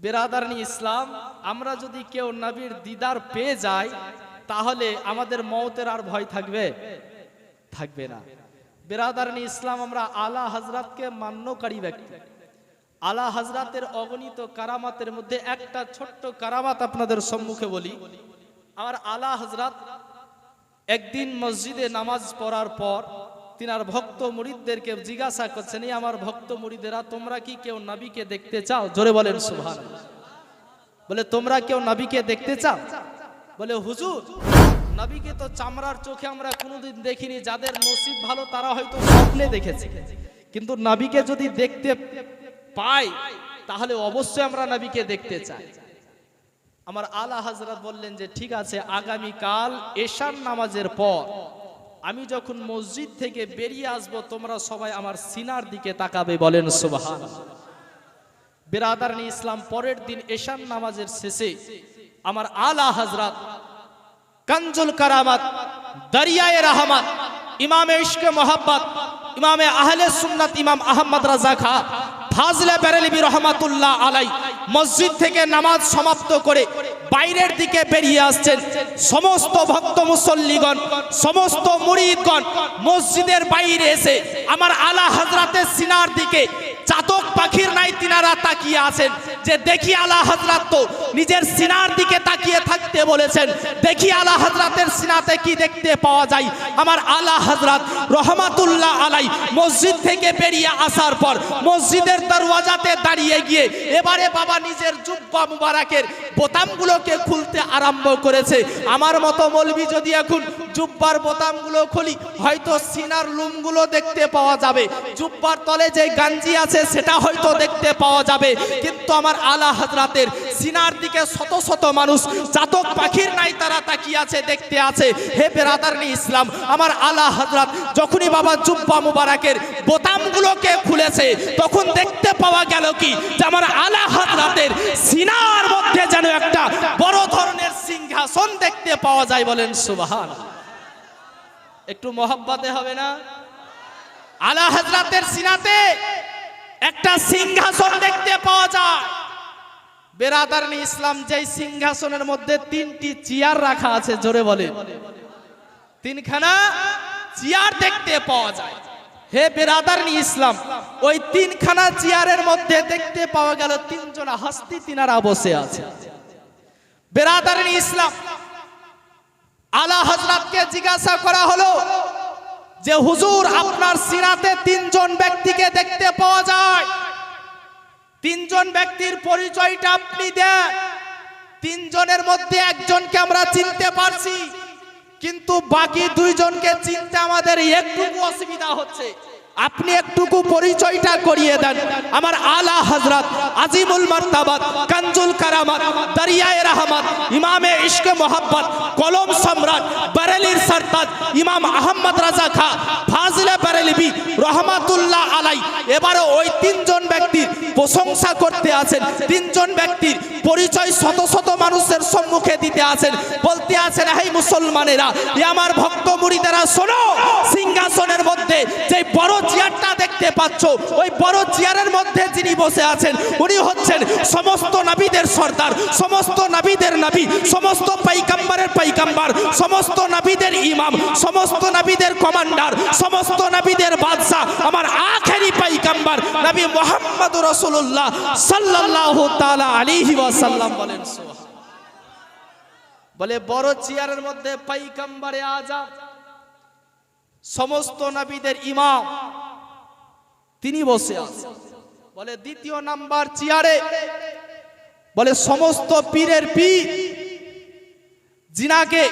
বেরাদারনি ইসলাম, আমরা যদি কেউ নবীর দিদার পেয়ে যাই তাহলে আমাদের মওতের আর ভয় থাকবে? থাকবে না। বেরাদারনি ইসলাম, আমরা আলা হযরতকে মান্যকারী ব্যক্তি। আলা হযরতের অগণিত কারামাতের মধ্যে একটা ছোট্ট কারামাত আপনাদের সম্মুখে বলি। আমার আলা হযরত একদিন মসজিদে নামাজ পড়ার পর তিনার ভক্ত মুরিদদেরকে জিজ্ঞাসা করছেন, এই আমার ভক্ত মুরিদেরা, তোমরা কি কেউ নবীকে দেখতে চাও? জোরে বলেন সুবহানাল্লাহ। বলে তোমরা কেউ নবীকে দেখতে চাও? বলে হুজুর, নবীকে তো চামড়ার চোখে আমরা কোনোদিন দেখিনি, যাদের নসিব ভালো তারা হয়তো স্বপ্নে দেখেছে, কিন্তু নবীকে যদি দেখতে পাই তাহলে অবশ্যই আমরা নবীকে দেখতে চাই। আমার আলা হযরত বললেন যে ঠিক আছে, আগামী কাল এশার নামাজের পর আমি যখন মসজিদ থেকে বেরিয়ে আসব তোমরা সবাই আমার সিনার দিকে তাকাবে। বলেন সুবহানাল্লাহ। বেরাদারনি ইসলাম, পরের দিন এশার নামাজের শেষে আমার আলা হযরত কানজুল কারামাত, দরিয়ায়ে রহমত, ইমামে ইশকে মোহাব্বত, ইমামে আহলে সুন্নাত ইমাম আহমদ রাজা খা ফাজলে বেরেলভী রহমাতুল্লাহ আলাই মসজিদ থেকে নামাজ সমাপ্ত করে বাইরের দিকে বেরিয়ে আসছেন। সমস্ত ভক্ত মুসল্লিগণ, সমস্ত মুরিদগণ মসজিদের বাইরে এসে আমার আলা হযরতের সিনার দিকে চাতক পাখির নাই তিনারা তাকিয়ে আছেন, যে দেখি আলা হযরত তো নিজের সিনার দিকে তাকিয়ে থাকতে বলেছেন, দেখি আলা হযরতের সিনাতে কি দেখতে পাওয়া যায়। আমার আলা হযরত রহমাতুল্লাহ আলাই মসজিদ থেকে বেরিয়ে আসার পর মসজিদের দরওয়াজাতে দাঁড়িয়ে গিয়ে এবারে বাবা নিজের জুব্বা মুবারকের বোতামগুলোকে খুলতে আরম্ভ করেছে। আমার মতো মৌলবি যদি এখন জুব্বার বোতামগুলো খুলি হয়তো সিনার লুমগুলো দেখতে পাওয়া যাবে, জুব্বার তলে যে গাঞ্জি আছে সেটা হয়তো দেখতে পাওয়া যাবে, কিন্তু আমার আলা হযরতের সিনার দিকে শত শত মানুষ চাতক পাখির নাই তারা তাকিয়ে আছে, দেখতে আছে। হে বেরাদারনি ইসলাম, আমার আলা হযরত যখনই বাবা জুব্বা মুবারকের বোতামগুলোকে খুলেছে তখন দেখতে পাওয়া গেল কি, যে আমার আলা হযরতের সিনার মধ্যে যেন একটা বড় ধরনের সিংহাসন দেখতে পাওয়া যায়। বলেন সুবহানাল্লাহ। একটু মহব্বতে হবে না? আলা হযরতের সিনাতে একটা সিংহাসন দেখতে পাওয়া যায়। বেরাদারনি ইসলাম, যেই সিংহাসনের মধ্যে তিনটি চেয়ার রাখা আছে, জোরে বলে তিনখানা চেয়ার দেখতে পাওয়া যায়। হে বেরাদারনি ইসলাম, ওই তিনখানা চেয়ারের মধ্যে দেখতে পাওয়া গেল তিনজন হাস্তি তিনারা বসে আছে। বেরাদারনি ইসলাম, আলা হযরতকে জিজ্ঞাসা করা হলো যে হুজুর, আপনার সিনাতে তিনজন ব্যক্তিকে দেখতে পাওয়া যায়, তিনজন ব্যক্তির পরিচয়টা আপনি দেন। তিনজনের মধ্যে একজনকে আমরা চিনতে পারছি, কিন্তু বাকি দুইজনকে চিনতে আমাদের একটুকু অসুবিধা হচ্ছে, আপনি একটুকু পরিচয়টা করিয়ে দেন। আমার আলা হযরত আজিমুল মারতাবাত, কানজুল কারামাত, দরিয়ায়ে রহমত, ইমামে ইশকে মোহাব্বত, কলম সম্রাট, বেরেলির সরতাজ ইমাম আহমদ রাজা খা ফাজলে বেরেলভী রহমাতুল্লাহ আলাই এবারে ওই তিনজন ব্যক্তির প্রশংসা করতে আছেন, তিনজন ব্যক্তির পরিচয় শত শত মানুষের সম্মুখে দিতে আছেন, বলতে আছেন, হে মুসলমানেরা, এ আমার ভক্ত মুরিদেরা, শোনো, সিংহাসনের মধ্যে যে বড় চেয়ারটা দেখতে পাচ্ছ, ওই বড় চেয়ারের মধ্যে যিনি বসে আছেন উনি হচ্ছেন সমস্ত নবীদের সর্দার, সমস্ত নবীদের নবী, সমস্ত পয়গম্বরের পয়গম্বর, সমস্ত নবীদের ইমাম, সমস্ত নবীদের কমান্ডার, সমস্ত নবীদের বাদশা, আমার আখেরি পয়গম্বর নবী মুহাম্মদ রাসূলুল্লাহ সাল্লাল্লাহু তাআলা আলাইহি ওয়াসাল্লাম। বলেন সুবহানাল্লাহ। বলে বড় চেয়ারের মধ্যে পয়গম্বরে আযম, সমস্ত নবীদের ইমাম, তিনি বসে আছেন। বলে দ্বিতীয় নাম্বার চেয়ারে বলে সমস্ত পীরের পীর, জিনাকে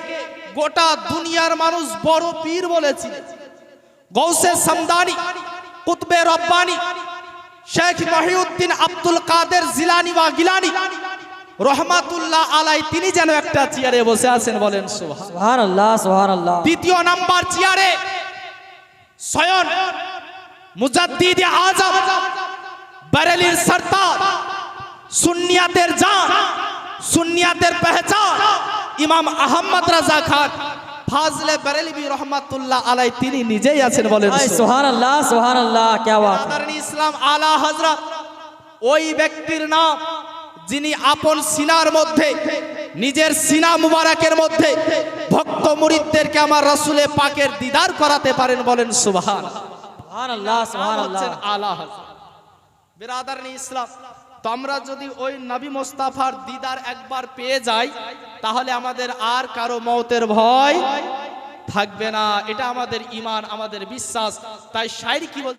গোটা দুনিয়ার মানুষ বড় পীর বলেছিল, গৌসে সামদানি, কুতবে রব্বানি, শেখ মহিউদ্দিন আব্দুল কাদের জিলানী ওয়া গিলানী রহমাতুল্লাহ আলাই, তিনি যেন একটা চেয়ারে বসে আছেন। বলেন সুবহানাল্লাহ, সুবহানাল্লাহ। দ্বিতীয় নাম্বার চেয়ারে স্বয়ং মুজাদ্দিদে আযম, বেরেলির সরতাজ, সুন্নিয়াতের জান, সুন্নিয়াতের পেহচান ইমাম আহমদ রাজা খান ফাজলে বেরেলভী রহমাতুল্লাহ আলাই, তিনি নিজেই আছেন। বলেন সুবহানাল্লাহ, সুবহানাল্লাহ। কি বাত। বেরাদারনি ইসলাম, আলা হযরত ওই ব্যক্তির নাম যিনি আপন সিনার মধ্যে, নিজের সিনা মুবারকের মধ্যে ভক্ত মুরিদদেরকে আমার রাসূলে পাকের দিদার করাতে পারেন, বলেন সুবহানাল্লাহ। সুবহানাল্লাহ, সুবহানাল্লাহ। আলা হযরত বিরাদারানি ইসলাম, তো আমরা যদি ওই নবী মুস্তাফার দিদার একবার পেয়ে যাই, তাহলে আমাদের আর কারো মওতের ভয় থাকবে না। এটা আমাদের ঈমান, আমাদের বিশ্বাস। তাই শায়র কি বল